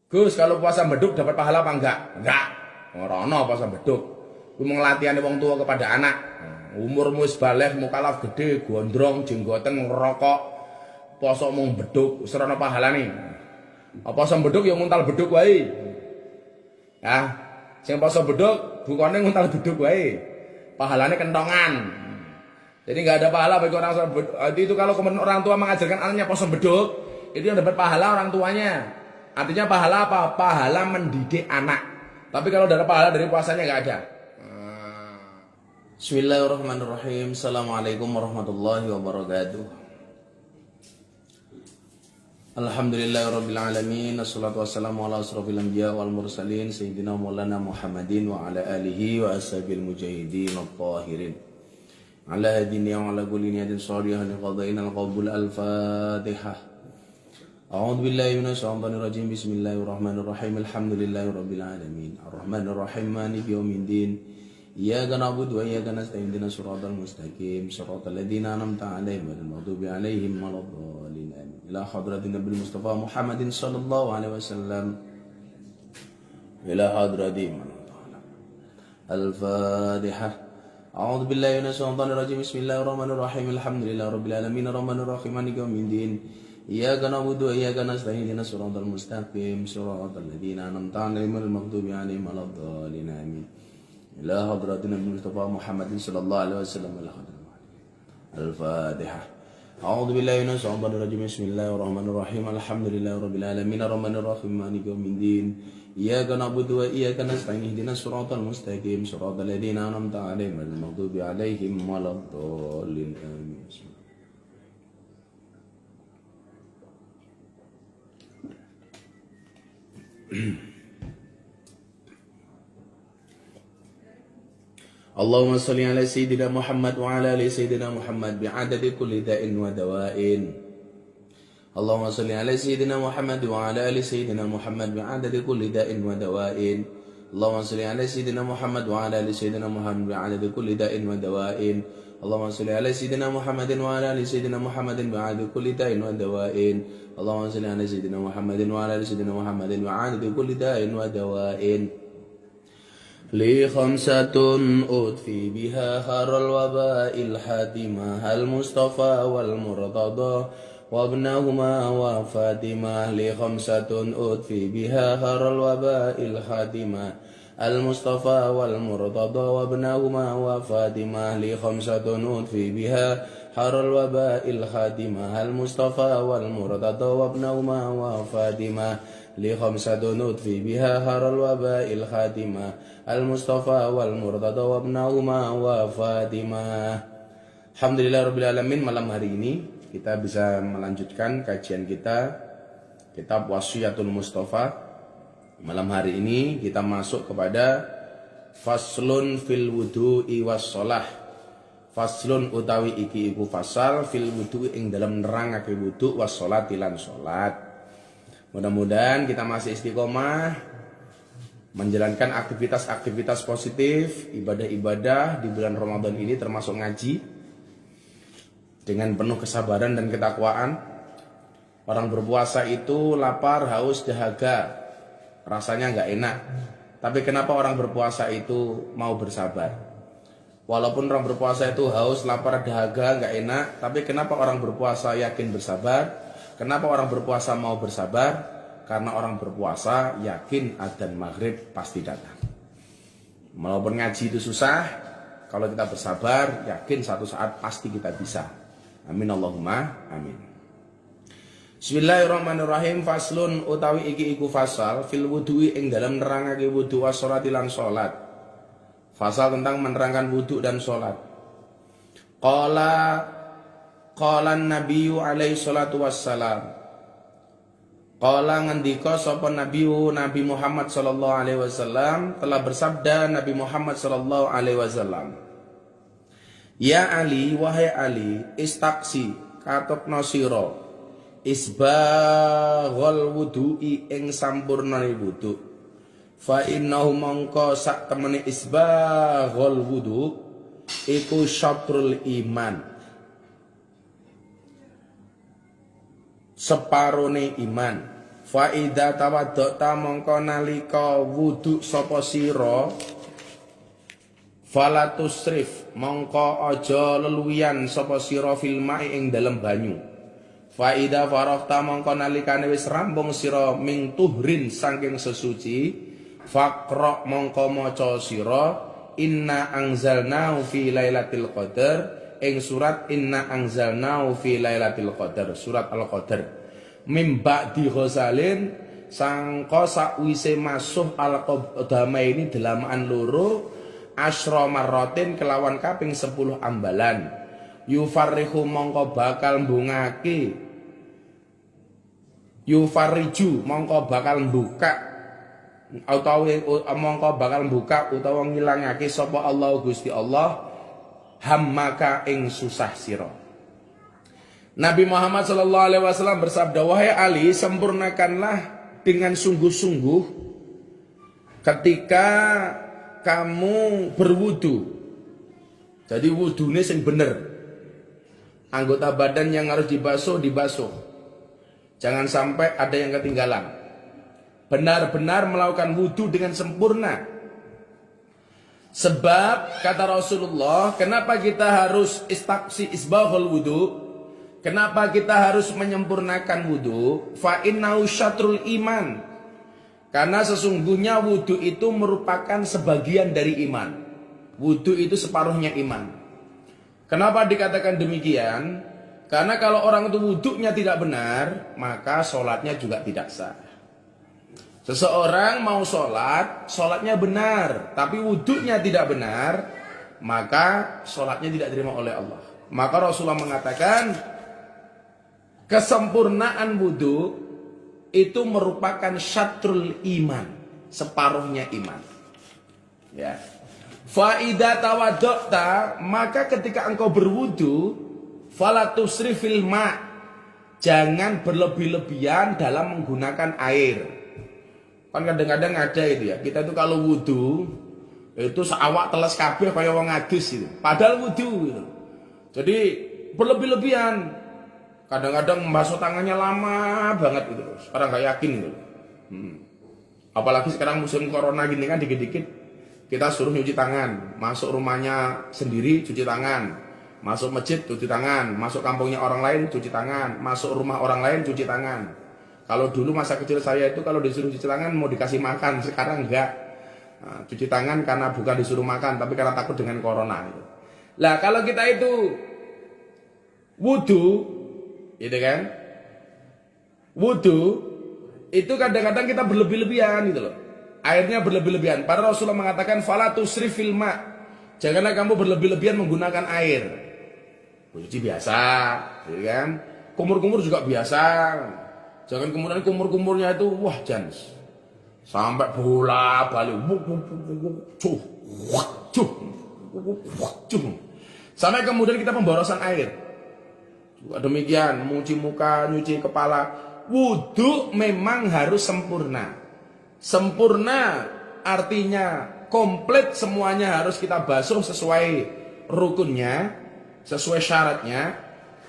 Gus, kalau puasa beduk dapat pahala apa enggak? Enggak. Ora ono puasa beduk. Kuwi mung latihane wong tua kepada anak. Umurmu wis baligh, mukalaf gede, gondrong, jenggoten, ngerokok, poso mung beduk, wis ora ono pahalane. Apa poso beduk ya nguntal beduk wae. Ya, sing poso beduk bukane nguntal beduk wae. Pahalane kentongan. Jadi nggak ada pahala bagi orang tua. Itu kalau kemudian orang tua mengajarkan anaknya poso beduk, itu yang dapat pahala orang tuanya. Artinya pahala apa? Pahala mendidik anak. Tapi kalau ada pahala dari puasanya nggak ada. Bismillahirrahmanirrahim. Assalamualaikum warahmatullahi wabarakatuh. Alhamdulillahirabbil alamin. Wassalatu wassalamu ala asrofil anbiya wal mursalin sayyidina maulana Muhammadin wa ala alihi wa ashabil mujahidin at-tahirin. Ala hadini wa ala kulli niyatin shalihatin qadaina al-qabul al-Fatihah. A'udzu billahi minasyaitonir rajim. Bismillahirrahmanirrahim. Alhamdulillahirabbil alamin. Arrahmanir rahim. Maliki yaumiddin. Iyyaka na'budu wa iyyaka nasta'in. Ihdinas siratal mustaqim. Siratal ladzina an'amta 'alaihim ghairil maghdubi 'alaihim waladdallin. Amin. Ila hadratin Nabi Mustafa Muhammadin sallallahu alaihi wasallam. Ila hadratin Al-Fatihah. A'udzu billahi minasyaitonir rajim. Bismillahirrahmanirrahim. Alhamdulillahirabbil alamin. Arrahmanir rahim. Maliki yaumiddin. Iyyaka na'budu wa iyyaka nasta'in. Ihdinas siratal mustaqim. Siratal ladzina an'amta 'alaihim ghairil maghdubi 'alaihim waladdallin. Amin. Ila hadratin Nabi Mustafa Muhammadin sallallahu alaihi wasallam. Al-Fatihah. A'udzu billahi minasyaitonir rajim. Bismillahirrahmanirrahim. Alhamdulillahirabbil alamin. Arrahmanir rahim. Maliki yaumiddin. Iyyaka na'budu wa iyyaka nasta'in. Ihdinas siratal mustaqim. Siratal ladzina an'amta 'alaihim ghairil maghdubi 'alaihim waladdallin. Amin. Allahumma salli ala sayyidina Muhammad wa ala ali sayyidina Muhammad bi'adadi kulli da'in wa dawa'in. Allahumma salli ala sayyidina Muhammad wa ala ali sayyidina Muhammad bi'adadi kulli da'in wa dawa'in. Allahumma salli ala sayyidina Muhammad wa ala ali sayyidina Muhammad bi'adadi kulli da'in wa dawa'in. Allahumma salli ala sayyidina Muhammadin wa ala ali sayyidina Muhammadin bi'adadi kulli da'in wa dawa'in. Allahumma salli ala sayyidina Muhammadin wa ala ali sayyidina Muhammadin bi'adadi kulli da'in wa dawa'in. Li khamsatun utfi biha haral waba'il hatimah al-Mustafa wal Murtada wa ibnahuma wa Fatimah. Li khamsatun utfi biha haral waba'il hatimah al-Mustafa wal Murtada wa ibnahuma wa Fatimah. Li khamsatun utfi biha haral waba'il hatimah al-Mustafa wal Murtada wa ibnahuma wa Fatimah. Li khamsatun utfi biha haral waba'il khatimah al-Mustafa wal Murtada wa ibnahuma wa Fatimah. Alhamdulillahirabbil alamin. Malam hari ini kita bisa melanjutkan kajian kita kitab Wasiyatul Mustafa. Malam hari ini kita masuk kepada faslun fil wudu'i was shalah. Faslun utawi iki iku fasal fil wudu'i ing dalam nerangake wudu was sholati lan salat. Mudah-mudahan kita masih istiqomah menjalankan aktivitas-aktivitas positif, ibadah-ibadah di bulan Ramadan ini termasuk ngaji dengan penuh kesabaran dan ketakwaan. Orang berpuasa itu lapar, haus, dahaga, rasanya nggak enak. Tapi kenapa orang berpuasa itu mau bersabar? Walaupun orang berpuasa itu haus, lapar, dahaga, nggak enak, tapi kenapa orang berpuasa yakin bersabar? Kenapa orang berpuasa mau bersabar? Karena orang berpuasa yakin adzan maghrib pasti datang. Walaupun ngaji itu susah, kalau kita bersabar, yakin satu saat pasti kita bisa. Amin Allahumma amin. Bismillahirrahmanirrahim. Faslun utawi iki iku fasal fil wudu'i ing dalam nerangake wudu was sholati lan salat. Fasal tentang menerangkan wudu dan salat. Qala Nabiyyu alaihi salatu wassalam. Qala ngendika sapa Nabi Muhammad sallallahu alaihi wasallam, telah bersabda Nabi Muhammad sallallahu alaihi wasallam. Ya Ali, wahai Ali, istaksi katokno sira isbaghal wudu'i ing sampurnane wudu. Fa innahu mangka sak temene isbaghal wudu iku syatrul iman. Separone iman. Fa idza tawaddata mongko nalika wudu sapa sira fala tusrif mongko aja leluwian sapa sira fil ma'i ing dalem banyu. Fa idza faraghta mongko nalikane wis rampung sira ming tuhrin saking sesuci faqra mongko maca sira inna anzalnahu fi lailatul qadar ing surat inna anzalnahu fi lailatul qadar surat al-qadar mim ba'di ghasalin sangka sakwise masuh al-qadama ini delamaan loro asyra marratin kelawan kaping 10 ambalan yufarrihu mongko bakal mbungake yufarriju mongko bakal buka utawa mongko bakal buka utawa ngilangake sapa Allah Gusti Allah hammaka ing susah sira. Nabi Muhammad sallallahu alaihi wasallam bersabda, wahai Ali, sempurnakanlah dengan sungguh-sungguh ketika kamu berwudu. Jadi wudune sing bener. Anggota badan yang harus dibasuh. Jangan sampai ada yang ketinggalan. Benar-benar melakukan wudu dengan sempurna. Sebab kata Rasulullah, kenapa kita harus isbaghul wudu? Kenapa kita harus menyempurnakan wudu? Fa innahu syatrul iman. Karena sesungguhnya wudu itu merupakan sebagian dari iman. Wudu itu separuhnya iman. Kenapa dikatakan demikian? Karena kalau orang itu wudunya tidak benar, maka sholatnya juga tidak sah. Seseorang mau sholat, sholatnya benar, tapi wudunya tidak benar, maka sholatnya tidak diterima oleh Allah. Maka Rasulullah mengatakan, kesempurnaan wudu itu merupakan syatrul iman, separuhnya iman. Ya. Fa idza tawaddata, maka ketika engkau berwudu, fala tusrifil ma, jangan berlebih-lebihan dalam menggunakan air. Kan kadang-kadang ada itu ya, kita itu kalau wudu itu seawak teles kabeh kaya wong adus itu. Padahal wudu gitu. Jadi berlebih-lebihan. Kadang-kadang membasuh tangannya lama banget gitu. Sekarang gak yakin gitu. Apalagi sekarang musim corona gini kan dikit-dikit kita suruh nyuci tangan, masuk rumahnya sendiri cuci tangan, masuk masjid cuci tangan, masuk kampungnya orang lain cuci tangan, masuk rumah orang lain cuci tangan. Kalau dulu masa kecil saya itu kalau disuruh cuci tangan mau dikasih makan, sekarang enggak. Nah, cuci tangan karena bukan disuruh makan, tapi karena takut dengan corona. Gitu. Lah kalau kita itu wudu, gitu kan? Wudu itu kadang-kadang kita berlebih-lebihan gitu loh. Airnya berlebih-lebihan. Para Rasulullah mengatakan fala tusrifil ma. Janganlah kamu berlebih-lebihan menggunakan air. Cuci biasa, gitu kan? Kumur-kumur juga biasa. Jangan kemudian kumur-kumurnya itu wah jans. Sampai bola balik. Sampai kemudian kita pemborosan air. Juga demikian, mencuci muka, nyuci kepala. Wudu memang harus sempurna. Sempurna artinya komplit semuanya harus kita basuh sesuai rukunnya, sesuai syaratnya.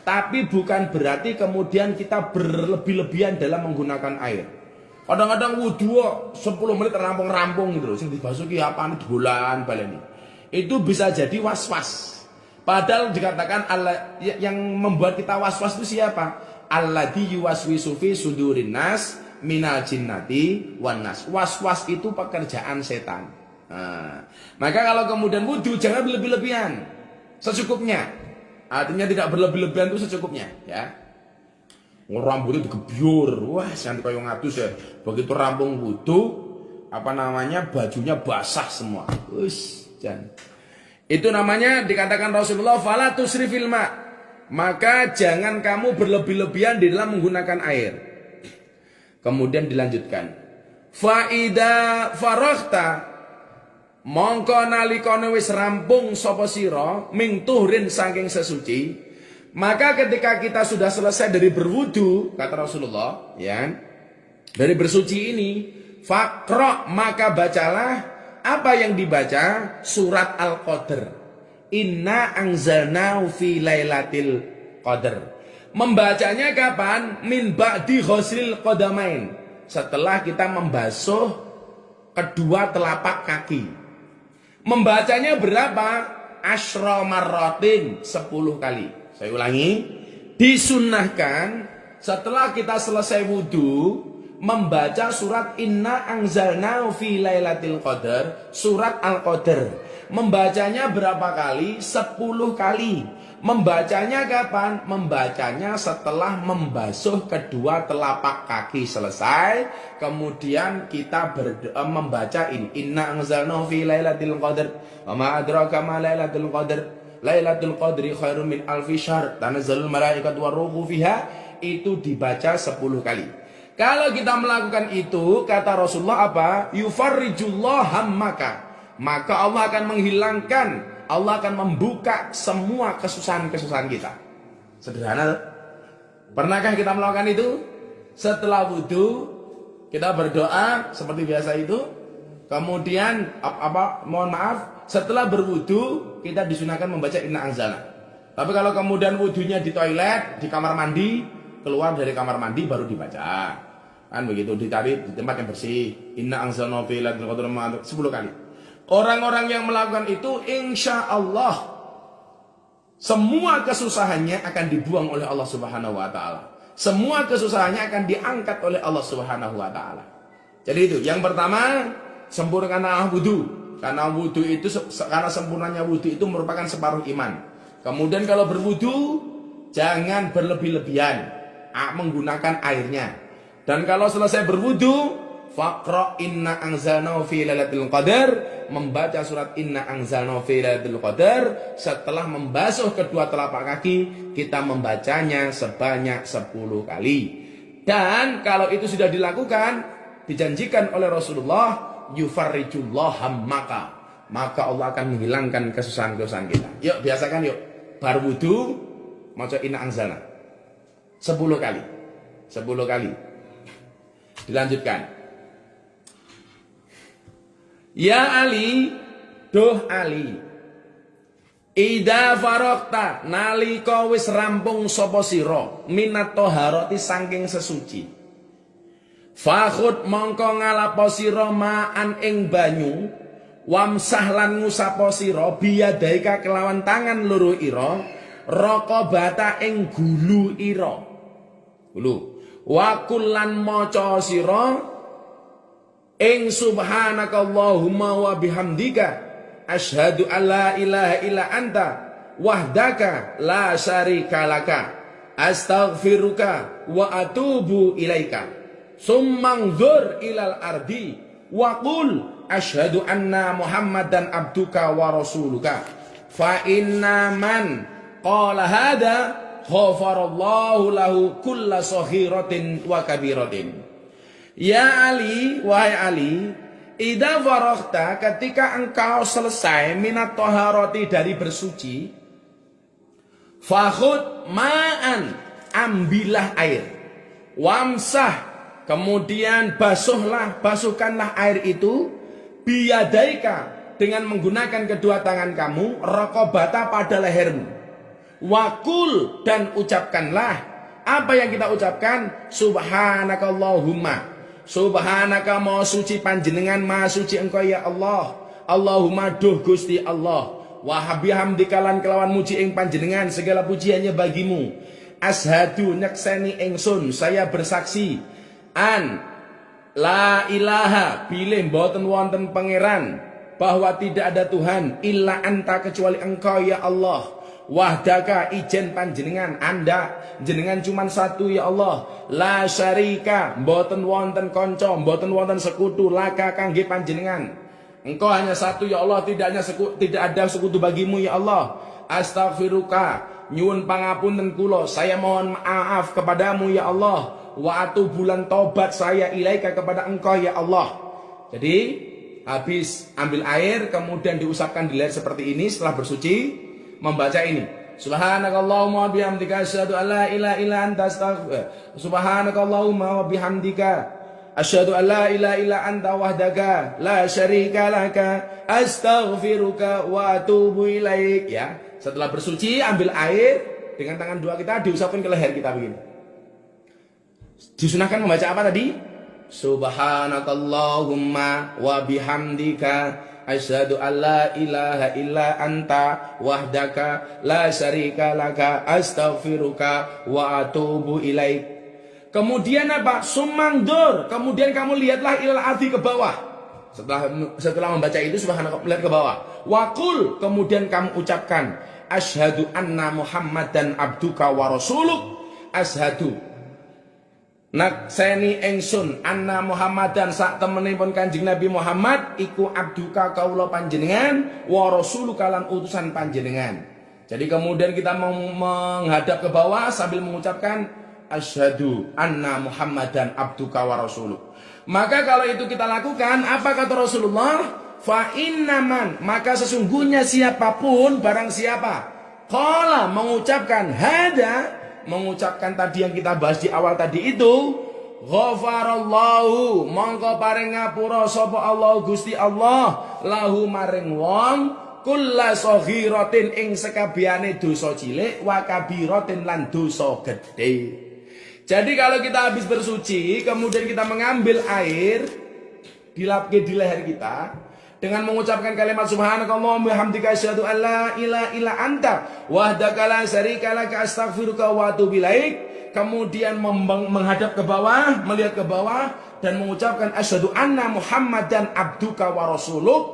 Tapi bukan berarti kemudian kita berlebih-lebihan dalam menggunakan air. Kadang-kadang wudu 10 menit rampung-rampung gitu loh. Sing dibasuh ki apane dolan baleni. Itu bisa jadi was-was. Padahal dikatakan Allah yang membuat kita was-was itu siapa? Alladzi yuwaswisu fi sudurin nas minal jinnati wan nas. Was-was itu pekerjaan setan. Nah, maka kalau kemudian wudu jangan berlebih-lebihan. Secukupnya. Artinya tidak berlebih-lebihan itu secukupnya, ya. Rambutnya digebyur, wah santai kayak ngatus ya. Begitu rampung wudu, bajunya basah semua. Itu namanya dikatakan Rasulullah fala tusrifil ma. Maka jangan kamu berlebih-lebihan di dalam menggunakan air. Kemudian dilanjutkan. Fa idza faraghta mongko nalikane wis rampung sapa sira ming tuhrin saking sesuci, maka ketika kita sudah selesai dari berwudu kata Rasulullah ya, dari bersuci ini faqra maka bacalah apa yang dibaca surat Al-Qadar. Inna anzalnahu fi lailatul qadar. Membacanya kapan? Min ba'di ghuslil qadamain. setelah kita membasuh kedua telapak kaki. Membacanya berapa? Asyra marratin, 10 kali. Saya ulangi, disunnahkan setelah kita selesai wudu membaca surat Inna anzalnahu fi lailatul qadar, surat Al-Qadar. Membacanya berapa kali? 10 kali. Membacanya kapan? Membacanya setelah membasuh kedua telapak kaki selesai. Kemudian kita membaca ini. Inna anzalnahu fi lailatul qadar. Wa ma adraka ma lailatul qadar. Lailatul qadri khairum min alfi syahr. Tanazzalul malaikatu waruhu fiha. Itu dibaca 10 kali. Kalau kita melakukan itu, kata Rasulullah apa? Yufarrijullah hammaka. Maka Allah akan menghilangkan, Allah akan membuka semua kesusahan-kesusahan kita. Sederhana. Pernahkah kita melakukan itu? Setelah wudu, kita berdoa seperti biasa itu. Kemudian, mohon maaf, setelah berwudu, kita disunahkan membaca Inna anzalna. Tapi kalau kemudian wudunya di toilet, di kamar mandi, keluar dari kamar mandi baru dibaca. Kan begitu, dicari di tempat yang bersih. Inna anzalna fi lailatul qadr 10 kali. Orang-orang yang melakukan itu, insya Allah semua kesusahannya akan dibuang oleh Allah Subhanahu wa Ta'ala. Semua kesusahannya akan diangkat oleh Allah Subhanahu wa Ta'ala. Jadi itu, yang pertama, sempurnakanlah wudu. Karena wudu itu, karena sempurnanya wudu itu merupakan separuh iman. Kemudian kalau berwudu, jangan berlebih-lebihan menggunakan airnya. Dan kalau selesai berwudu, faqra inna anzalnahu fi lailatul qadar, membaca surat Inna anzalnahu fi lailatul qadar. Setelah membasuh kedua telapak kaki, kita membacanya sebanyak 10 kali. Dan kalau itu sudah dilakukan, dijanjikan oleh Rasulullah, yufarrijullah hammaka, maka Allah akan menghilangkan kesusahan-kesusahan kita. Yuk biasakan yuk, baru wudu maca Inna anzalna 10 kali. 10 kali. Dilanjutkan. Ya Ali, duh Ali, ida farokta nalika wis rampung sapa sira minat toharoti saking sesuci. Fakhud mongko ngalapo sira maan ing banyu, wamsah lan ngusapa sira biyadaika kelawan tangan loro ira, raqabata ing gulu ira. Gulu. Wa kullan maca sira ing subhanakallahumma wa bihamdika asyhadu alla ilaha illa anta wahdaka la syarika laka astaghfiruka wa atubu ilaika summangdzur ilal ardi wa qul asyhadu anna muhammadan abduka wa rasuluka fa inna man qala hada ghafarallahu lahu kulla saghiratin wa kabiratin. Ya Ali, wahai Ali, idza faraghta, ketika engkau selesai minat toharoti dari bersuci, fakhud ma'an, ambillah air, wamsah, kemudian basuhkanlah air itu, biyadaika, dengan menggunakan kedua tangan kamu, raqabata pada lehermu. Wakul, dan ucapkanlah. Apa yang kita ucapkan? Subhanakallahumma, subhanaka maha suci panjenengan, maha suci engkau ya Allah. Allahumma duh Gusti Allah. Wa bihamdika lan kelawan muji ing panjenengan, segala pujiannya bagimu. Ashadu nyekseni ingsun, saya bersaksi an la ilaha, bilih mboten wonten pangeran, bahwa tidak ada Tuhan illa anta, kecuali engkau ya Allah. Wahdaka, ijen panjenengan, anda jenengan cuman satu ya Allah. La syarika, mboten wonten kanca, mboten wonten sekutu, laka kangge panjenengan. Engkau hanya satu ya Allah, tidak ada sekutu bagimu ya Allah. Astaghfiruka, nyuwun pangapunten kula, saya mohon maaf kepadamu ya Allah. Wa atubulan tobat saya ilaika, kepada engkau ya Allah. Jadi habis ambil air, kemudian diusapkan di leher seperti ini. Setelah bersuci, membaca ini. Subhanakallahumma wa bihamdika asyhadu an la ilaha illa anta astaghfiruka. Subhanakallahumma wa bihamdika asyhadu an la ilaha illa anta wahdaka la syarika laka astaghfiruka wa atubu ilaik. Ya, setelah bersuci ambil air dengan tangan dua kita, diusapkan ke leher kita begini. Disunahkan membaca apa tadi? Subhanakallahumma wa bihamdika asyhadu an la ilaha illa anta wahdaka la syarika laka astaghfiruka wa atubu ilaik. Kemudian apa? Sumangdur. Kemudian kamu lihatlah ilal ardi ke bawah. Setelah membaca itu subhanaka lihat ke bawah. Waqul, kemudian kamu ucapkan asyhadu anna Muhammadan abduka wa rasuluk. Asyhadu nakseni engsun anna Muhammadan sak temenipun Kanjeng Nabi Muhammad iku abduka kaula panjenengan wa rasuluka lan utusan panjenengan. Jadi kemudian kita menghadap ke bawah sambil mengucapkan asyhadu anna Muhammadan abduka wa rasuluk. Maka kalau itu kita lakukan, apa kata Rasulullah? Fa innaman, maka sesungguhnya siapapun barang siapa qala mengucapkan hada, mengucapkan tadi yang kita bahas di awal tadi itu, ghafarallahu mongko paring ngapura sapa Allah Gusti Allah lahu maring wong kulla saghiratin ing sekabehane dosa cilik wa kabiratin lan dosa gedhe. Jadi kalau kita habis bersuci kemudian kita mengambil air dilapke di leher kita dengan mengucapkan kalimat subhanakallahumma bihamdika asyhadu an la ilaha illa anta wahdaka la syarika laka astaghfiruka wa atubu ilaik. Kemudian menghadap ke bawah, melihat ke bawah dan mengucapkan asyhadu anna Muhammadan abduka wa rasuluk.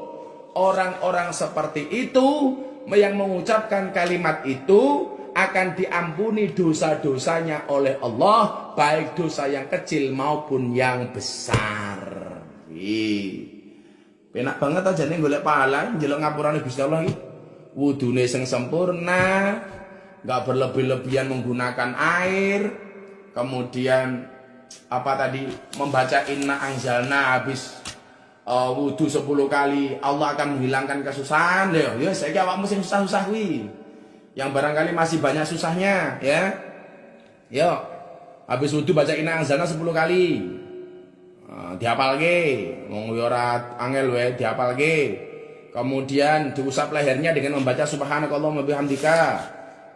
Orang-orang seperti itu yang mengucapkan kalimat itu akan diampuni dosa-dosanya oleh Allah, baik dosa yang kecil maupun yang besar. Penak banget aja nih golek pahala, njeluk ngapurane Gusti Allah iki. Wudune sing sempurna, enggak berlebih-lebihan menggunakan air. Kemudian apa tadi? Membaca inna anzalna habis wudu 10 kali, Allah akan menghilangkan kesusahan. Ya saiki awakmu sing susah-susah kuwi. Yang barangkali masih banyak susahnya, ya. Yo, habis wudu baca inna anzalna 10 kali. Dihafalke, wong ora angel wae dihafalke. Kemudian diusap lehernya dengan membaca subhanakallahumma bihamdika.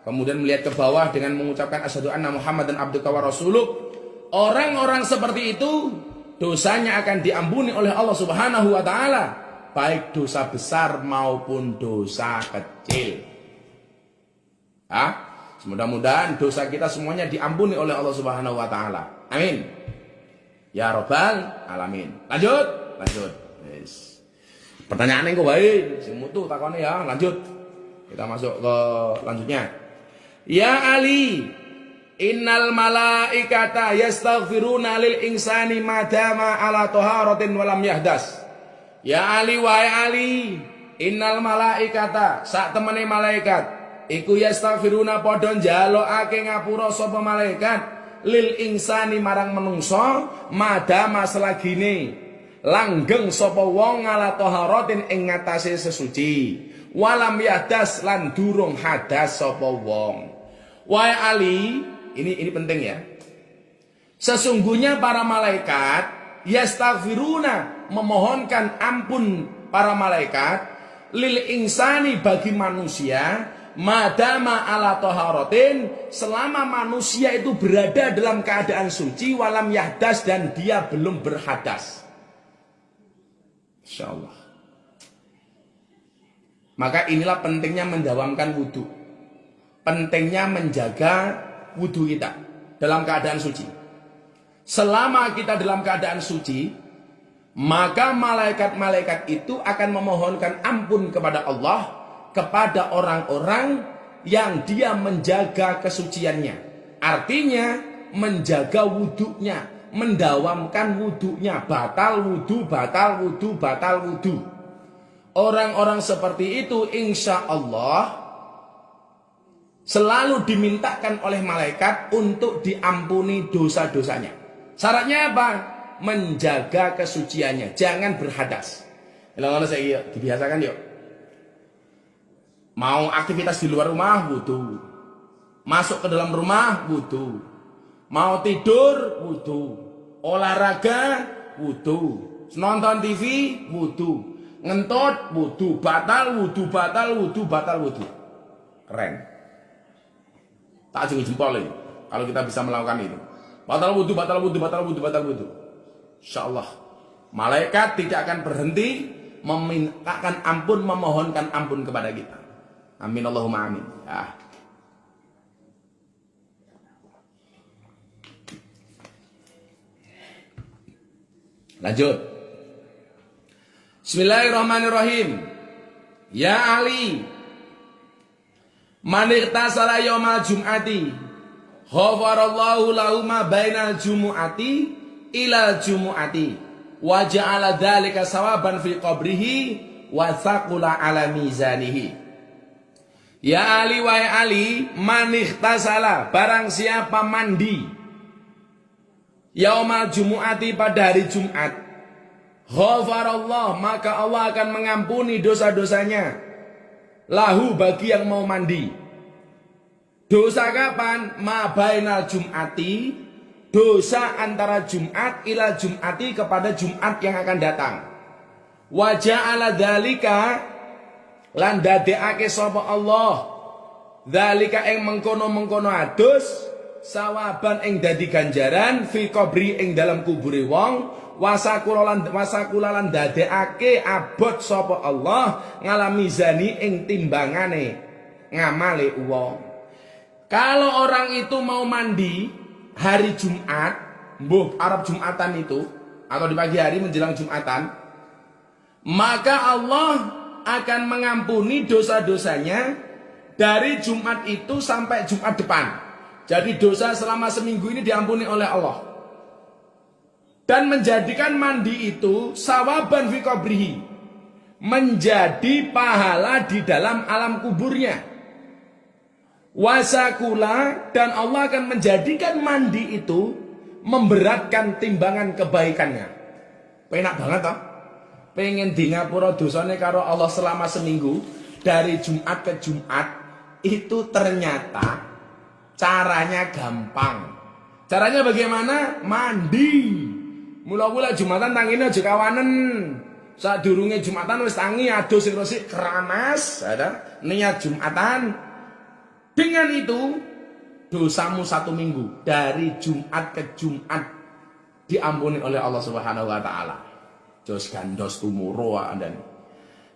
Kemudian melihat ke bawah dengan mengucapkan asyhadu anna Muhammadan abduka wa rasuluk. Orang-orang seperti itu dosanya akan diampuni oleh Allah Subhanahu wa taala, baik dosa besar maupun dosa kecil. Mudah-mudahan dosa kita semuanya diampuni oleh Allah Subhanahu wa taala. Amin. Ya Rabbal Alamin. Lanjut. Yes. Pertanyaan yang kau baik, sing mutu takone ya. Lanjut. Kita masuk ke lanjutnya. Ya Ali, innal malaikata yastaghfiruna lil insani madama ala taharatin walam yahdas. Ya Ali, wahai Ali, innal malaikata sak temene malaikat iku yastaghfiruna padha njalukake ngapura sapa malaikat lil insani marang menungso madama selagine langgeng sapa wong ala taharatin ing ngatasé sesuci walam yahdas lan durung hadas sapa wong. Wahai Ali, ini penting ya. Sesungguhnya para malaikat yastaghfiruna memohonkan ampun para malaikat lil insani bagi manusia madama ala taharatin selama manusia itu berada dalam keadaan suci walam yahdas dan dia belum berhadas. Insyaallah. Maka inilah pentingnya mendawamkan wudu. Pentingnya menjaga wudu kita dalam keadaan suci. Selama kita dalam keadaan suci, maka malaikat-malaikat itu akan memohonkan ampun kepada Allah kepada orang-orang yang dia menjaga kesuciannya. Artinya menjaga wudunya, mendawamkan wudunya, batal wudu, batal wudu, batal wudu. Orang-orang seperti itu insya Allah selalu dimintakan oleh malaikat untuk diampuni dosa-dosanya. Syaratnya apa? Menjaga kesuciannya, jangan berhadas. Kalau saya dibiasakan yuk. Mau aktivitas di luar rumah wudu, masuk ke dalam rumah wudu, mau tidur wudu, olahraga wudu, nonton TV wudu, ngentut wudu, batal wudu, batal wudu, batal wudu. Keren. Tak jempol ini kalau kita bisa melakukan itu. Batal wudu, batal wudu, batal wudu, batal wudu. Insyaallah. Malaikat tidak akan berhenti memintakan ampun, memohonkan ampun kepada kita. Amin Allahumma amin. Ya. Lanjut. Bismillahirrahmanirrahim. Ya Ali, man ightasala yaumal jum'ati ghafarallahu lahu ma bainal jumu'ati ilal jumu'ati wa ja'ala dzalika sawaban fi qabrihi wa thaqula ala mizanihi. Ya Ali, wahai Ali, man ightasala, barang siapa mandi yaumal jumu'ati pada hari Jumat, ghafarallah, maka Allah akan mengampuni dosa-dosanya lahu, bagi yang mau mandi. Dosa kapan? Ma bainal jum'ati, dosa antara Jumat ila Jum'ati, kepada Jumat yang akan datang. Wa ja'ala dzalika, lan dadekake sapa Allah dzalika ing mengkono-mengkono adus, sawaban ing dadi ganjaran, fi qabri ing dalam kubure wong, wasakulalan dadekake abot sapa Allah ngalami zani ing timbangane ngamale wong. Kalau orang itu mau mandi hari Jumat, mbuh Arab Jumatan itu, atau di pagi hari menjelang Jumatan, maka Allah akan mengampuni dosa-dosanya dari Jumat itu sampai Jumat depan. Jadi dosa selama seminggu ini diampuni oleh Allah. Dan menjadikan mandi itu sawaban fi qabrihi, menjadi pahala di dalam alam kuburnya. Wasakula, dan Allah akan menjadikan mandi itu memberatkan timbangan kebaikannya. Penak banget toh? Pengen di ngapura dosane karo Allah selama seminggu dari Jumat ke Jumat, itu ternyata caranya gampang. Caranya bagaimana? Mandi. Mula-mula Jumatan tangine aja kawanen. Sadurunge Jumatan wis tangi adus sing resik keramas, ada niat Jumatan. Dengan itu dosamu 1 minggu dari Jumat ke Jumat diampuni oleh Allah Subhanahu wa taala. Jos gandos tumuro andan.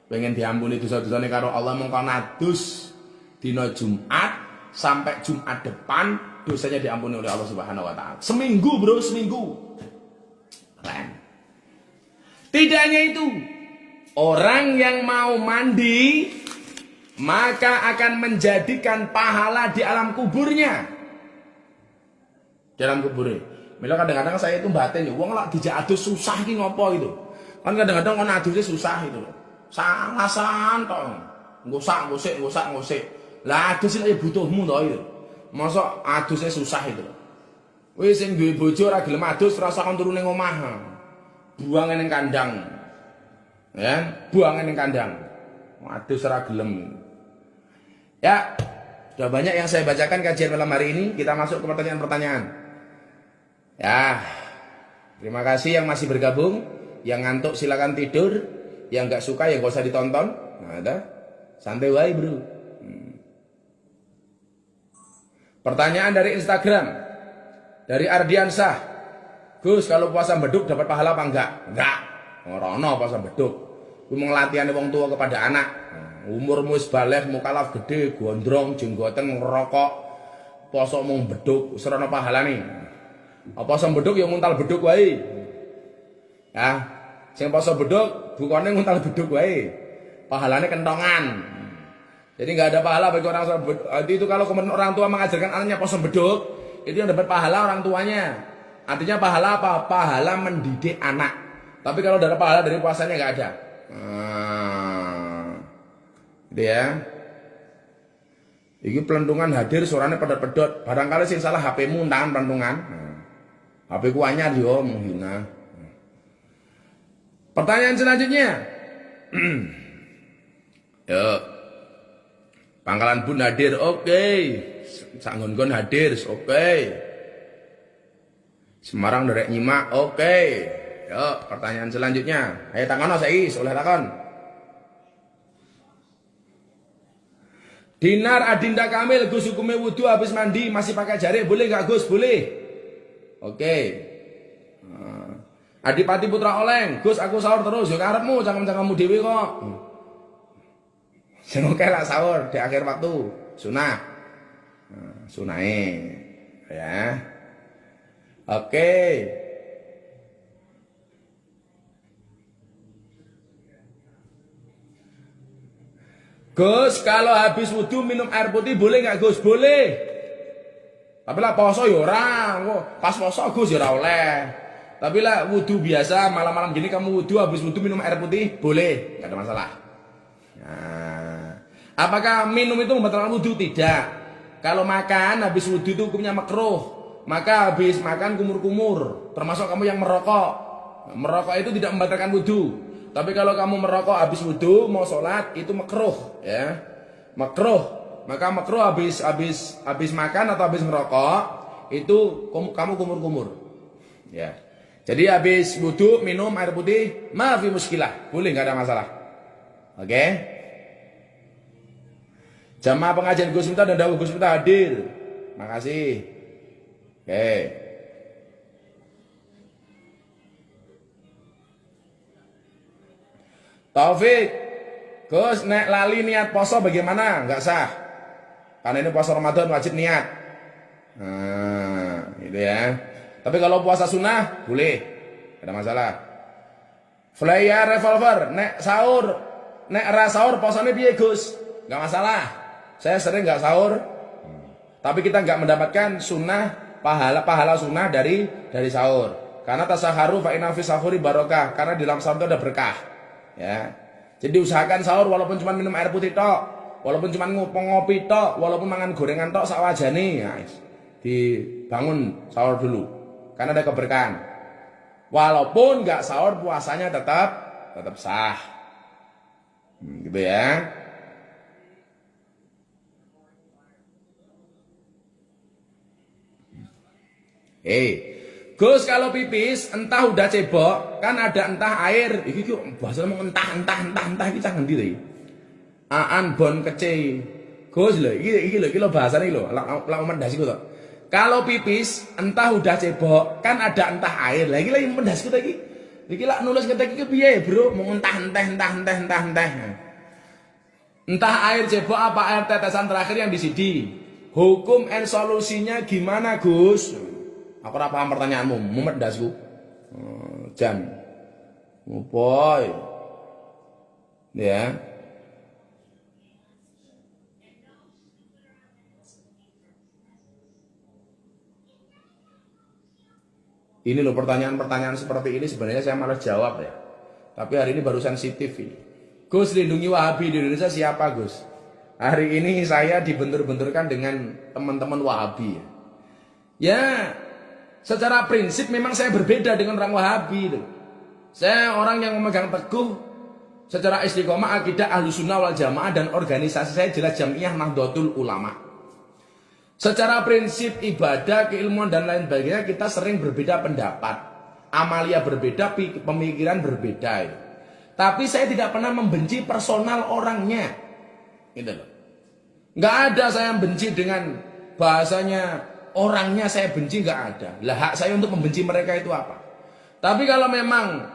Pengen diampuni dosa-dosane karo Allah mengko adus dina Jumat sampai Jumat depan, dosanya diampuni oleh Allah Subhanahu wa taala. Seminggu, bro, seminggu. Keren. Tidak hanya itu, orang yang mau mandi maka akan menjadikan pahala di alam kuburnya. Di alam kuburnya. Mila kadang-kadang saya itu batin ya, wong lak dijak adus susah iki ngopo gitu. Kan kadang-kadang kon adusnya susah itu. Salah santok. Ngusik. Lah adus iki butuhmu to itu. Mosok adusnya susah itu. Wis sing duwe bojo ora gelem adus, rasa kon turu ning omah. Buang ning kandang. Ya, buang ning kandang. Adus ora gelem. Ya, sudah banyak yang saya bacakan kajian malam hari ini. Kita masuk ke pertanyaan-pertanyaan. Ya, terima kasih yang masih bergabung. Yang ngantuk silakan tidur. Yang nggak suka ya nggak usah ditonton. Nah, ada santai wae bro. Pertanyaan dari Instagram, dari Ardiansah. Gus, kalau puasa beduk dapat pahala apa enggak? Enggak. Ora puasa beduk. Ku ngelatihane wong tua kepada anak. Umurmu wis baligh, mukalaf gede, gondrong, jenggoten, ngerokok, poso mung beduk, wis ora ana pahalane. Apa poso beduk ya muntal beduk wae. Ya, sing poso beduk bukane muntal beduk wae. Pahalane kentongan. Jadi enggak ada pahala bagi orang poso beduk. Itu kalau orang tua mengajarkan anaknya poso beduk, itu yang dapat pahala orang tuanya. Artinya pahala apa? Pahala mendidik anak. Tapi kalau ada pahala dari puasanya enggak ada. Gitu ya. Iki pelentungan hadir suaranya pedot-pedot. Barangkali sing salah HP-mu tangan pelentungan. HP ku anyar yo menghina. Pertanyaan selanjutnya. Yo. Pangkalan Bun hadir, oke. Sanggon-gon hadir, oke. Semarang derek nyimak, oke. Yo, pertanyaan selanjutnya. Ayo takono saiki, oleh takon. Dinar Adinda Kamil, Gus hukumnya wudu habis mandi masih pakai jari boleh nggak Gus? Boleh. Oke. Adipati Putra Oleng, Gus aku sahur terus, yo karepmu cangkem-cangkemmu dhewe kok. Sing oke lah sahur di akhir waktu, sunah. Nah, sunahe. Ya. Oke. Gus, kalau habis wudu minum air putih boleh nggak Gus? Boleh. Tapi lah poso ya ora, pas poso Gus ya ora oleh. Tapi lah wudu biasa malam-malam gini kamu wudu habis wudu minum air putih boleh, nggak ada masalah. Nah, apakah minum itu membatalkan wudu? Tidak. Kalau makan habis wudu itu hukumnya makruh. Maka habis makan kumur-kumur, termasuk kamu yang merokok. Merokok itu tidak membatalkan wudu. Tapi kalau kamu merokok habis wudu mau sholat itu makruh, ya, makruh. Maka makruh habis makan atau habis merokok itu kamu kumur-kumur, ya. Jadi habis wudu minum air putih, maafi muskilah, boleh nggak ada masalah. Oke? Jamaah pengajian Gus Miftah dan Dawuh Gus Miftah hadir. Makasih. Oke. Taufik, Gus, nek lali niat poso bagaimana? Enggak sah. Karena ini puasa Ramadan wajib niat. Nah, gitu ya. Tapi kalau puasa sunnah boleh, tidak ada masalah. Flyer revolver, nek sahur, nek ra sahur posone piye Gus? Enggak masalah. Saya sering enggak sahur. Tapi kita enggak mendapatkan sunnah pahala sunnah dari sahur. Karena tasaharu fa inna fi sahuri barokah. Karena di dalam sahur itu ada berkah. Ya, jadi usahakan sahur walaupun cuma minum air putih tok, walaupun cuma ngopi tok, walaupun mangan gorengan tok sawajane, ya, dibangun sahur dulu, karena ada keberkahan. Walaupun nggak sahur puasanya tetap sah, gitu ya. Gus, kalau pipis entah udah cebok kan ada entah air iki bahasa mau entah iki cah ngendi to iki aan bon kece Gus lho iki lho bahasane lho lak mendasiku to kalau pipis entah udah cebok kan ada entah air lah iki lagi mendasiku to iki lak nulis ngetek iki piye bro mau entah air cebok apa air tetesan terakhir yang di CD hukum and solusinya gimana Gus? Aku ora paham pertanyaanmu, mumet dasku. Jam. Boy. Ya. Ini loh pertanyaan-pertanyaan seperti ini sebenarnya saya malas jawab ya. Tapi hari ini baru sensitif ini. Gus, lindungi Wahabi di Indonesia siapa Gus? Hari ini saya dibentur-benturkan dengan teman-teman Wahabi. Ya, secara prinsip memang saya berbeda dengan orang Wahabi. Saya orang yang memegang teguh secara istiqomah akidah Ahlussunnah wal Jamaah dan organisasi saya jelas Jamiah Nahdlatul Ulama. Secara prinsip ibadah, keilmuan dan lain sebagainya kita sering berbeda pendapat. Amalia berbeda, pemikiran berbeda. Tapi saya tidak pernah membenci personal orangnya. Gitu loh. Nggak ada saya benci dengan bahasanya orangnya saya benci, nggak ada. Lah hak saya untuk membenci mereka itu apa? Tapi kalau memang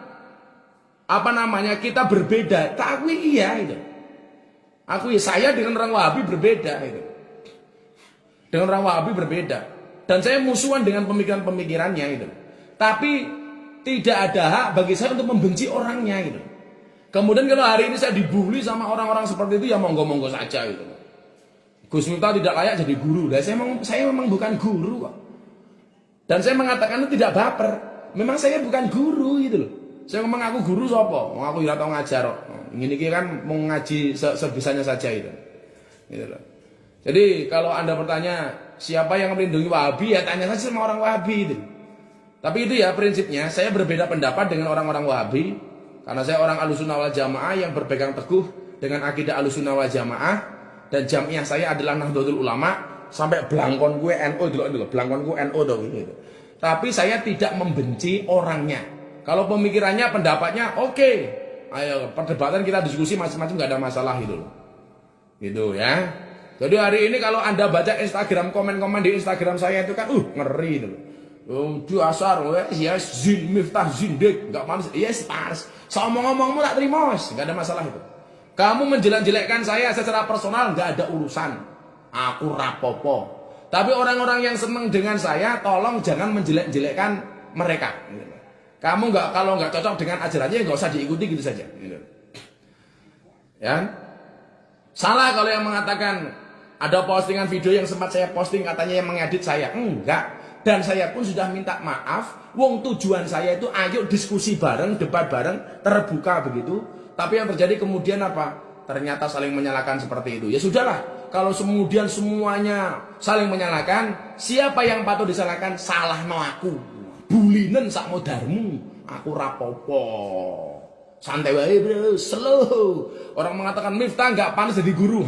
kita berbeda, tak akui iya itu. Akui saya dengan orang Wahabi berbeda itu. Dengan orang Wahabi berbeda. Dan saya musuhan dengan pemikiran-pemikirannya itu. Tapi tidak ada hak bagi saya untuk membenci orangnya itu. Kemudian kalau hari ini saya dibully sama orang-orang seperti itu ya monggo-monggo saja gitu. Gus Miftah tidak layak jadi guru. Lah saya memang bukan guru kok. Dan saya mengatakan itu tidak baper. Memang saya bukan guru gitu loh. Saya memang aku guru sapa? Aku ora tau ngajar kok. Ngene kan mau ngaji sebisanya saja itu. Gitu loh. Jadi kalau Anda bertanya siapa yang melindungi Wahabi ya tanya saja sama orang Wahabi itu. Tapi itu ya prinsipnya saya berbeda pendapat dengan orang-orang Wahabi karena saya orang Ahlussunnah wal Jamaah yang berpegang teguh dengan akidah Ahlussunnah wal Jamaah. Dan jamiah saya adalah Nahdlatul Ulama sampai belangkon gue NU dulu belangkon gue NU dong gitu. Tapi saya tidak membenci orangnya. Kalau pemikirannya, pendapatnya oke. Ayo perdebatan kita diskusi macam-macam nggak ada masalah gitu. Gitu ya. Jadi hari ini kalau Anda baca Instagram komen-komen di Instagram saya itu kan ngeri itu. Dasar, ya zin, Miftah zindik, nggak panas, yes panas. Ngomong-ngomongmu tak terima, nggak ada masalah itu. Kamu menjelek-jelekkan saya secara personal, nggak ada urusan. Aku rapopo. Tapi orang-orang yang seneng dengan saya, tolong jangan menjelek-jelekkan mereka. Kamu kalau nggak cocok dengan ajarannya, nggak usah diikuti gitu saja. Ya, salah kalau yang mengatakan ada postingan video yang sempat saya posting katanya yang mengedit saya, enggak. Dan saya pun sudah minta maaf. Wong tujuan saya itu ayo diskusi bareng, debat bareng, terbuka begitu. Tapi yang terjadi kemudian apa? Ternyata saling menyalahkan seperti itu. Ya sudahlah. Kalau kemudian semuanya saling menyalahkan, siapa yang patut disalahkan? Salah no aku. Bulinen sak modarmu. Aku rapopo. Santai wae bro, slow. Orang mengatakan Miftah nggak panas jadi guru.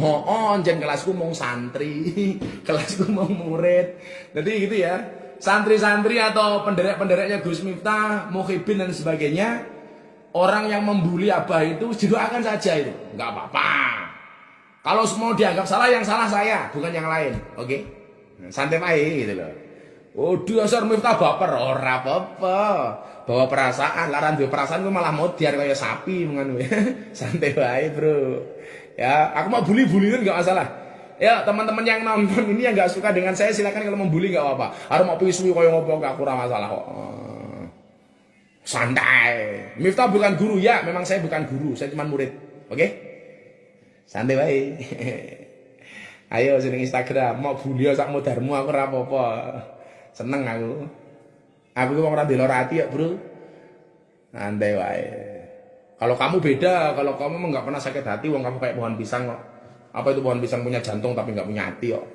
Jen kelasku mau santri, kelasku mau murid. Jadi gitu ya. Santri-santri atau penderek-pendereknya Gus Miftah, Muhibin dan sebagainya, orang yang membuli Abah itu didoakan saja itu, nggak apa-apa. Kalau semua dianggap salah, yang salah saya, bukan yang lain, oke? Santai aja gitu loh. Dasar Miftah baper, ora apa-apa. Bawa perasaan, laran dua perasaan gue malah modiar kayak sapi mengan. Santai aja bro. Ya, aku mau bully-bullyin nggak masalah. Ya teman-teman yang nonton ini yang nggak suka dengan saya silakan kalau membuli nggak apa-apa. Harus mau pisui koyo ngopo nggak kurang masalah kok. Santai. Miftah bukan guru ya, memang saya bukan guru, saya cuma murid. Oke? Santai baik. Ayo sini Instagram mau bully sak modarmu aku ora apa-apa. Seneng aku. Aku wong ora delorati ya, Bro. Santai wae. Kalau kamu beda, kalau kamu nggak pernah sakit hati, wong kamu kayak pohon pisang kok. Apa itu pohon pisang punya jantung tapi nggak punya hati kok.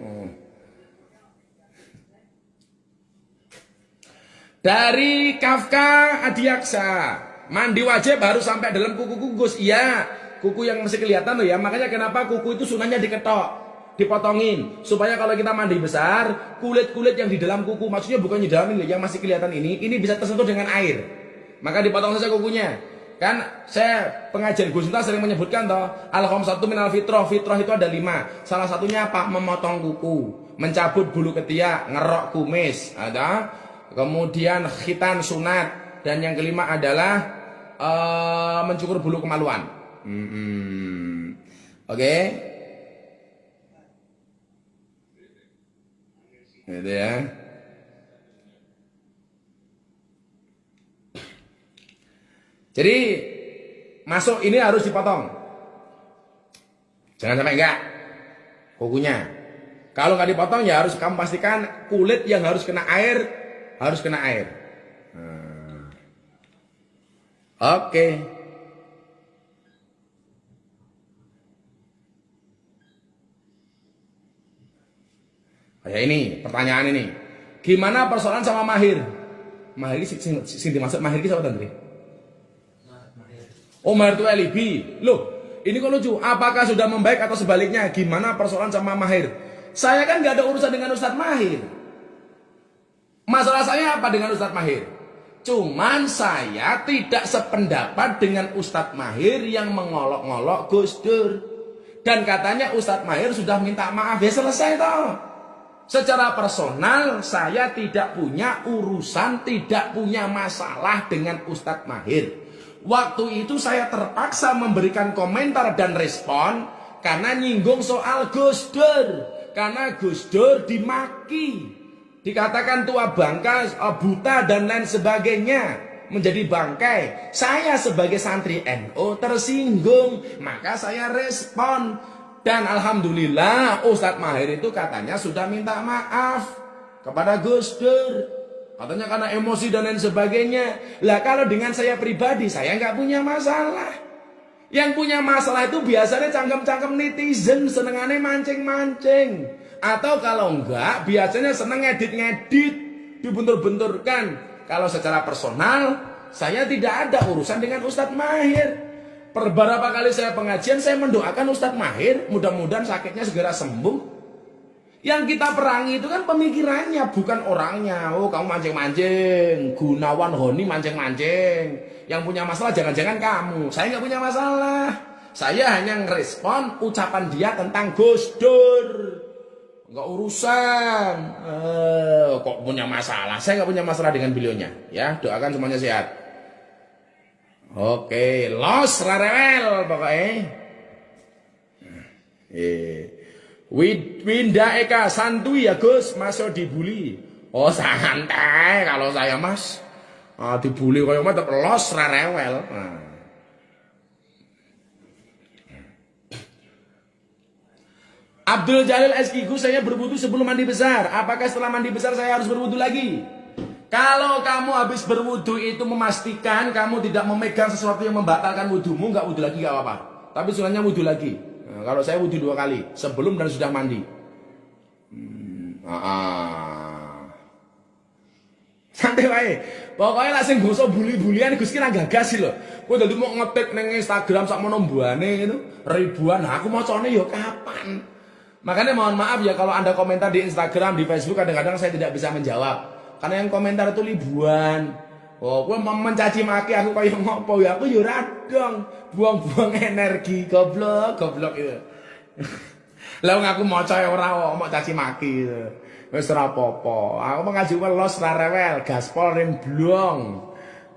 Dari Kafka Adiaksa, mandi wajib harus sampai dalam kuku Gus. Iya, kuku yang masih kelihatan loh ya. Makanya kenapa kuku itu sunahnya diketok, dipotongin supaya kalau kita mandi besar, kulit-kulit yang di dalam kuku, maksudnya bukan di dalam ini yang masih kelihatan ini bisa tersentuh dengan air. Maka dipotong saja kukunya. Kan saya pengajian Gus Miftah sering menyebutkan toh al-khamsatu minal fitrah. Fitrah itu ada 5. Salah satunya apa? Memotong kuku, mencabut bulu ketiak, ngerok kumis, ada. Kemudian khitan sunat, dan yang kelima adalah mencukur bulu kemaluan. Oke. Gitu ya. Jadi masuk ini harus dipotong. Jangan sampai enggak kukunya. Kalau nggak dipotong ya harus kamu pastikan kulit yang harus kena air Oke. Kayak ini pertanyaan ini. Gimana persoalan sama Mahir? Mahir ini sing dimaksud Mahir ini siapa tadi? Oh, Mahir itu alibi. Loh, ini kok lucu. Apakah sudah membaik atau sebaliknya? Gimana persoalan sama Mahir? Saya kan nggak ada urusan dengan Ustadz Mahir. Masalah saya apa dengan Ustadz Mahir? Cuman saya tidak sependapat dengan Ustadz Mahir yang mengolok-ngolok Gus Dur. Dan katanya Ustadz Mahir sudah minta maaf. Ya selesai toh. Secara personal saya tidak punya urusan, tidak punya masalah dengan Ustadz Mahir. Waktu itu saya terpaksa memberikan komentar dan respon karena nyinggung soal Gus Dur. Karena Gus Dur dimaki, dikatakan tua bangka, buta dan lain sebagainya, menjadi bangkai. Saya sebagai santri NU tersinggung, maka saya respon. Dan alhamdulillah Ustadz Mahir itu katanya sudah minta maaf kepada Gus Dur. Katanya karena emosi dan lain sebagainya. Lah kalau dengan saya pribadi, saya nggak punya masalah. Yang punya masalah itu biasanya cangkem-cangkem netizen, senengannya mancing-mancing. Atau kalau enggak, biasanya seneng ngedit-ngedit, dibentur-benturkan. Kalau secara personal, saya tidak ada urusan dengan Ustadz Mahir. Beberapa kali saya pengajian, saya mendoakan Ustadz Mahir, mudah-mudahan sakitnya segera sembuh. Yang kita perangi itu kan pemikirannya, bukan orangnya. Oh, kamu mancing-mancing, Gunawan Honi mancing-mancing. Yang punya masalah jangan-jangan kamu. Saya nggak punya masalah. Saya hanya ngerespon ucapan dia tentang Gus Dur. Enggak urusan. Kok punya masalah? Saya nggak punya masalah dengan beliaunya. Ya, doakan semuanya sehat. Oke, los rarewel pokoknya. Winda Eka santuy ya Gus, masuk dibully. Oh santai kalau saya Mas. Dibully kayak mah tetep los rarewel. Abdul Jalil SQ, saya berwudu sebelum mandi besar. Apakah setelah mandi besar saya harus berwudu lagi? Kalau kamu habis berwudu itu memastikan kamu tidak memegang sesuatu yang membatalkan wudumu, nggak wudu lagi nggak apa-apa. Tapi sunahnya wudu lagi. Nah, kalau saya wudu 2 kali, sebelum dan sudah mandi. Santai wae. Pokoknya langsung gosok bully-bulian Gus kira gagas sih lho. Kowe dadi mau ngetik nang Instagram sak mono mbane itu ribuan. Nah, aku macane yo kapan? Makanya mohon maaf ya kalau Anda komentar di Instagram, di Facebook kadang-kadang saya tidak bisa menjawab. Karena yang komentar itu ribuan. Oh, gue mencaci maki aku kayak ngopo ya, aku yo radong, buang-buang energi, goblok itu. Lah aku maca ora mau caci maki gitu. Wis ora apa-apa. Aku mengaji welos ra rewel, gaspol rem blong.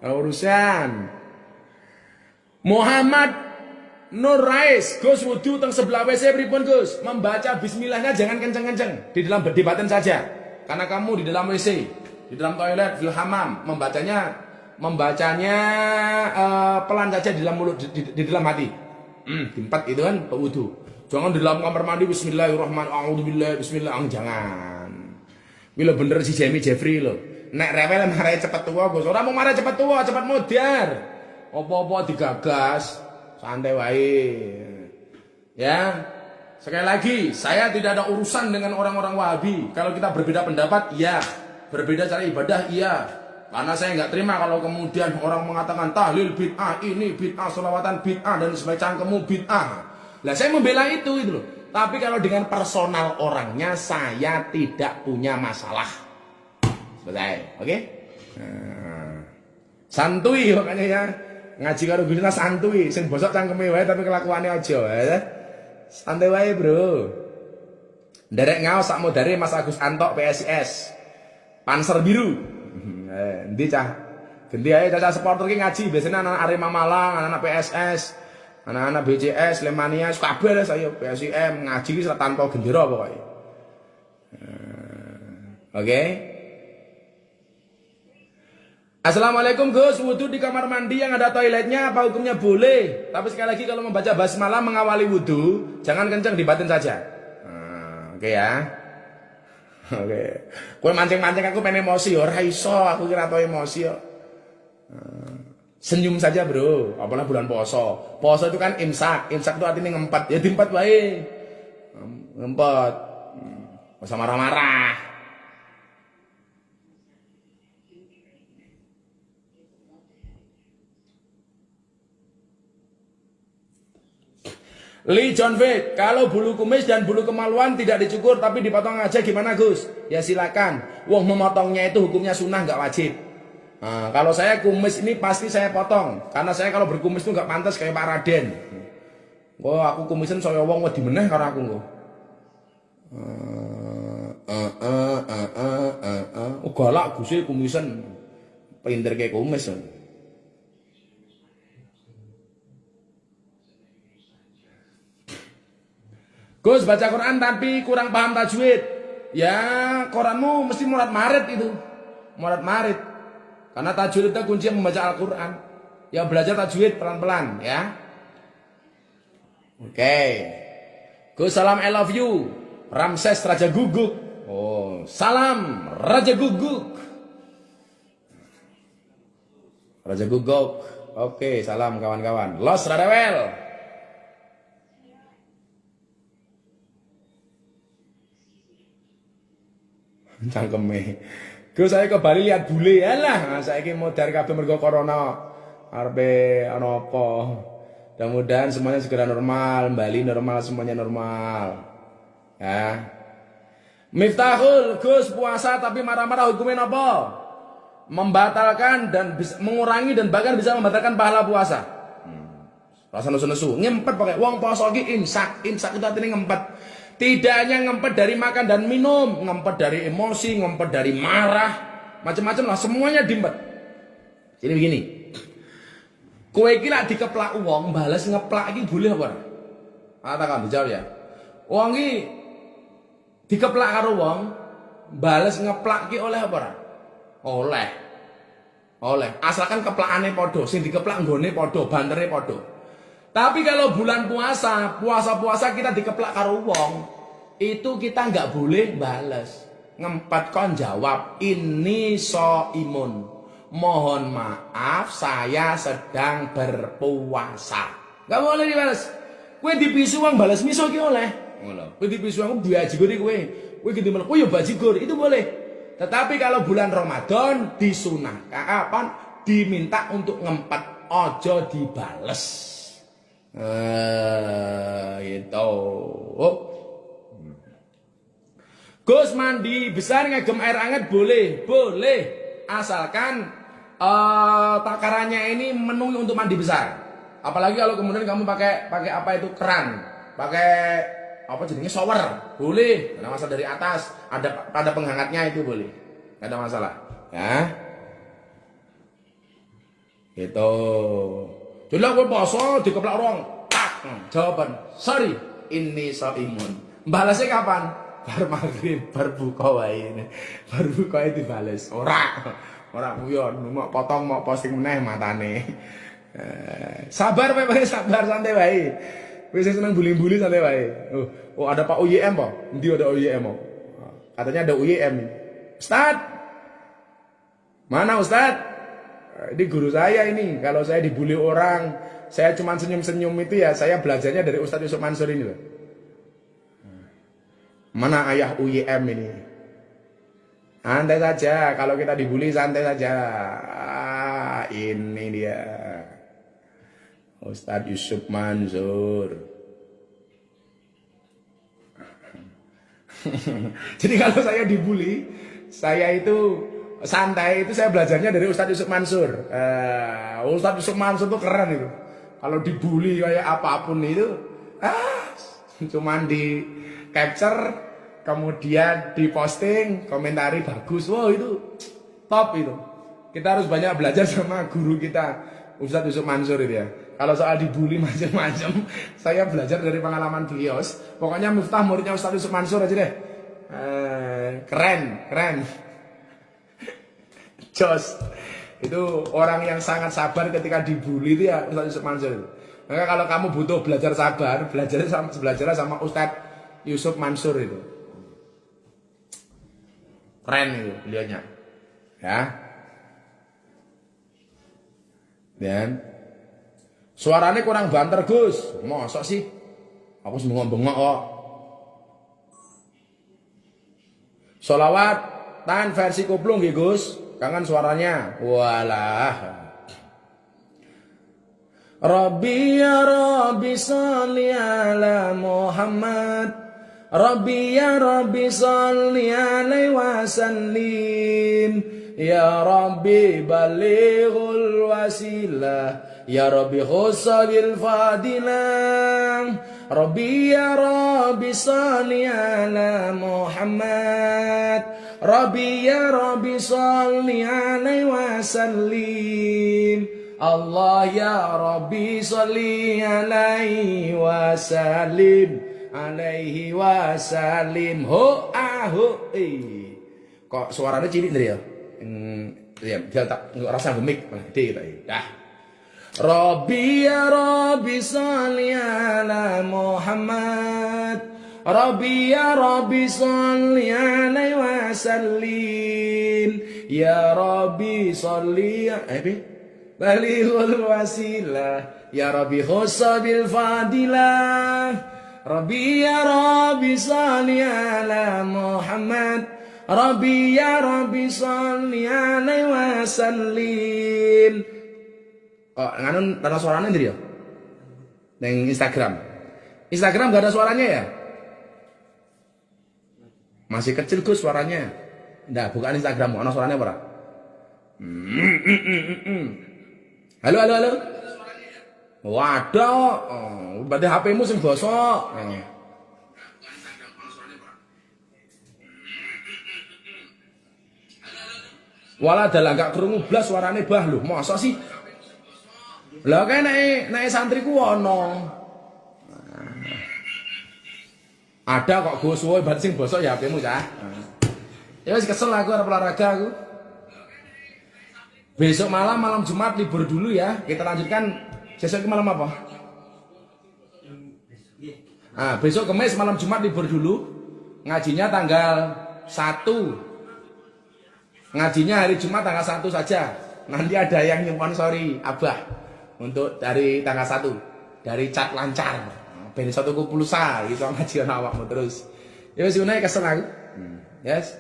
Urusan. Muhammad Nur Rais, Gus wudu teng sebelah WC pripun Gus? Membaca bismillahnya jangan kenceng-kenceng, di dalam berdebaten saja. Karena kamu di dalam WC, di dalam toilet, fil hamam, membacanya pelan saja di dalam mulut, di dalam hati. Tempat itu kan wudu. Jangan di dalam kamar mandi bismillahirrahmanirrahim, a'udzubillahi bismillah, jangan. Wilo bener si Jamie Jeffrey lo. Nek rewel marah cepet tua Gus. Ora mau marah cepet tua, cepet modar. Apa-apa digagas. Santai wae. Ya. Sekali lagi, saya tidak ada urusan dengan orang-orang Wahabi. Kalau kita berbeda pendapat, iya. Berbeda cara ibadah, iya. Karena saya nggak terima kalau kemudian orang mengatakan tahlil bid'ah, ini bid'ah, sholawatan bid'ah, dan semacam kamu bid'ah. Lah saya membela itu loh. Tapi kalau dengan personal orangnya, saya tidak punya masalah. Selesai, oke? Santuy makanya ya. Ngaji karo Gusina santuy, sing bosok cangkeme wae tapi kelakuane aja ya. Santai wae, Bro. Nderek ngaos sak modare Mas Agus Antok PSIS. Panser biru. Endi cah? Gendi ae cah supporter ki ngaji, biasanya anak Arema Malang, anak PSS, anak-anak BCS, Lemania, kabeh saya PSIM ngaji ki tanpa gendera pokoknya. Oke. Assalamualaikum Gus, wudu di kamar mandi yang ada toiletnya apa hukumnya boleh? Tapi sekali lagi kalau membaca basmalah mengawali wudu, jangan kencang dibatin saja. Oke ya. Oke. Kowe mancing-mancing aku pengen emosi, ora iso, aku kira tau emosi kok. Senyum saja bro, apalah bulan poso. Poso itu kan imsak, imsak itu artinya ngempet, ya diempet wae. Ngempet. Gak usah marah-marah. Lee John Vick, kalau bulu kumis dan bulu kemaluan tidak dicukur tapi dipotong aja gimana Gus? Ya silakan. Wong memotongnya itu hukumnya sunnah nggak wajib. Nah, kalau saya kumis ini pasti saya potong karena saya kalau berkumis itu nggak pantas kayak Pak Raden. Aku kumisan soalnya wong wedi meneh karo aku nggo. Galak Gus kumisan. Pinter kayak kumis. Gus baca Quran tapi kurang paham tajwid. Ya Quranmu mesti murat marit itu. Murat marit. Karena tajwid itu kunci membaca Al-Quran. Ya belajar tajwid pelan-pelan ya. Oke. Gus salam I love you. Ramses Raja Guguk. Oh salam Raja Guguk. Raja Guguk. Oke salam kawan-kawan. Los Radewel. Cangkeme. Gus saya ke Bali lihat bule alah, saiki modar kabeh mergo corona. Arepe ana apa? Mudah-mudahan semuanya segera normal, Bali normal, semuanya normal. Ya. Miftahul, Gus puasa tapi marah-marah hukumnya apa? Membatalkan dan mengurangi dan bahkan bisa membatalkan pahala puasa. Rasa nesu-nesu, ngempet pakai wong poso iki imsak. Imsak itu artinya ngempet. Tidak hanya ngempet dari makan dan minum, ngempet dari emosi, ngempet dari marah, macam-macam lah, semuanya diempet. Jadi begini, kowe iki lak dikeplak wong, bales ngeplak iki boleh apa ora? Katakan dijawab ya. Wong iki dikeplak karo wong, bales ngeplak iki oleh apa ora? Oleh. Oleh. Asalkan keplakane padha, sing dikeplak nggone padha, bantere padha. Tapi kalau bulan puasa, puasa-puasa kita dikeplak karo wong, itu kita nggak boleh bales. Ngempet kon jawab, ini imun. Mohon maaf, saya sedang berpuasa. Nggak boleh dibales. Kowe dipisu wong bales miso ki oleh. Ngono. Kowe dipisu wong bajigur kowe. Kowe gitu melok, yo bajigur, itu boleh. Tetapi kalau bulan Ramadan disunahkan kapan diminta untuk ngempet, ojo dibales. Gitu. Oh. Gus mandi besar ngegem air hangat boleh, boleh. Asalkan takarannya ini memenuhi untuk mandi besar. Apalagi kalau kemudian kamu pakai apa itu keran, pakai apa jadinya shower, boleh. Karena masalah dari atas ada penghangatnya itu boleh, nggak ada masalah. Ya, itu. Jadi aku poso dikeplak orang, tak jawaban, sorry, ini imun. Balasnya kapan? Bar maghrib, bar buka wae. Bar buka itu dibales. Ora guyon, mau potong mau posting meneh matane. Sabar wae, sabar santai wae. Wis seneng bully-bully santai wae. Oh ada Pak UYM po. Endi ada UYM po? Katanya ada UYM. Ustaz. Mana Ustaz? Ini guru saya ini. Kalau saya dibully orang, saya cuma senyum-senyum itu ya, saya belajarnya dari Ustaz Yusuf Mansur ini loh. Mana ayah UYM ini? Santai saja, kalau kita dibully santai saja. Ini dia Ustadz Yusuf Mansur. Jadi kalau saya dibully, saya itu santai, itu saya belajarnya dari Ustadz Yusuf Mansur. Ustadz Yusuf Mansur tuh keren itu. Kalau dibully kayak apapun itu, cuman di capture, kemudian diposting, komentari bagus, wow itu top itu. Kita harus banyak belajar sama guru kita, Ustadz Yusuf Mansur itu ya. Kalau soal dibully macam-macam, saya belajar dari pengalaman beliau. Pokoknya Miftah muridnya Ustadz Yusuf Mansur aja deh. Keren. Jos. Itu orang yang sangat sabar ketika dibully itu ya Ustadz Yusuf Mansur itu. Maka kalau kamu butuh belajar sabar, belajarnya sama Ustadz Yusuf Mansur itu. Keren itu beliaunya. Ya. Dan suaranya kurang banter Gus. Mosok sih? Aku bengok-bengok kok. Sholawat tan versi kuplung nggih Gus. Kangen suaranya. Walah. Rabbi ya Rabbi sholli ala Muhammad. Rabbi ya Rabbi sholli alaihi wasallim. Ya Rabbi balighul wasilah. Ya Rabbi khusabil fadilah. Rabbi ya Rabbi sholli ala Muhammad. Rabbi ya Rabbi sholli alaihi wasallim. Allah ya Rabbi sholli alaihi wasallim. Alaihi wasallim. Ho aho kok suaranya cilik dari ya? Ya dia tak rasa gemik gede gitu dah. Rabbi ya Rabbi sholli ala Muhammad. Rabbi ya Rabbi sholli alaihi wasallim. Ya Rabbi sholli balighul wasilah. Ya Rabbi khusabil fadilah. Rabbi ya Rabbi sholli ala Muhammad. Rabbi ya Rabbi sholli alaihi wasallim. Oh, nganun ada suaranya ndri ya? Neng Instagram. Instagram gak ada suaranya ya? Masih kecil Gus suaranya. Nggak, bukan Instagram, ana suaranya apa ora? Halo. Waduh, berarti HP-mu sing bosok. Walah dalah gak krungu blas suarane bah lho. Masa sih? Lah kae nek santriku ono. Ada kok go suwe bar sing bosok ya HP-mu cah. Ya wis kesel aku arep olahraga aku. Besok malam Jumat libur dulu ya. Kita lanjutkan besok malam apa? Besok Kamis malam Jumat libur dulu. Ngajinya tanggal 1. Ngajinya hari Jumat tanggal 1 saja. Nanti ada yang nyponsori Abah untuk dari tanggal 1 dari cat lancar. Ben iso tuku pulsa gitu ngaji ana awakmu terus. Ya wis unai kesel aku. Yes.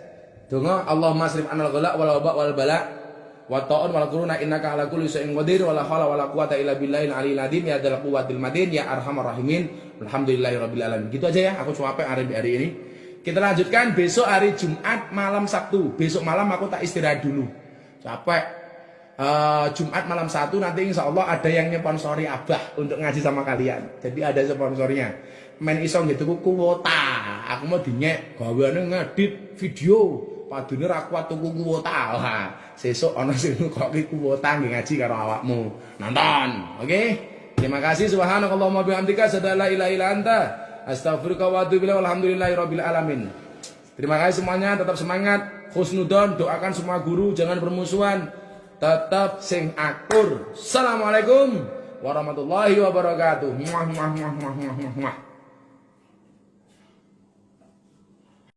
Donga Allahumma asrif anal ghala wal waba wal bala wa ta'un wal quruna innaka ala kulli syai'in qadir wala haula wala quwata illa billahil aliyil azim ya dzal quwwatil matin ya arhamar rahimin. Alhamdulillahirabbil alamin. Gitu aja ya, aku capek hari ini. Kita lanjutkan besok hari Jumat malam Sabtu. Besok malam aku tak istirahat dulu. Capek. Jumat malam 1 nanti insya Allah ada yang nyponsori Abah untuk ngaji sama kalian. Jadi ada sponsornya. Men iso gitu kuota. Aku mau dinyek gaweane ngedit video. Padune ra kuat tuku kuota. Wah, sesuk ana sing nukoki kuota nggih ngaji karo awakmu. Nonton. Oke? Terima kasih subhanakallahumma bihamdika asyhadu an la ilaha illa anta astaghfiruka wa atubu ilaik. Walhamdulillahirabbil alamin. Terima kasih semuanya, tetap semangat. Husnudon, doakan semua guru jangan bermusuhan. Tetap sing akur. Assalamualaikum warahmatullahi wabarakatuh. Muah muah muah muah muah muah.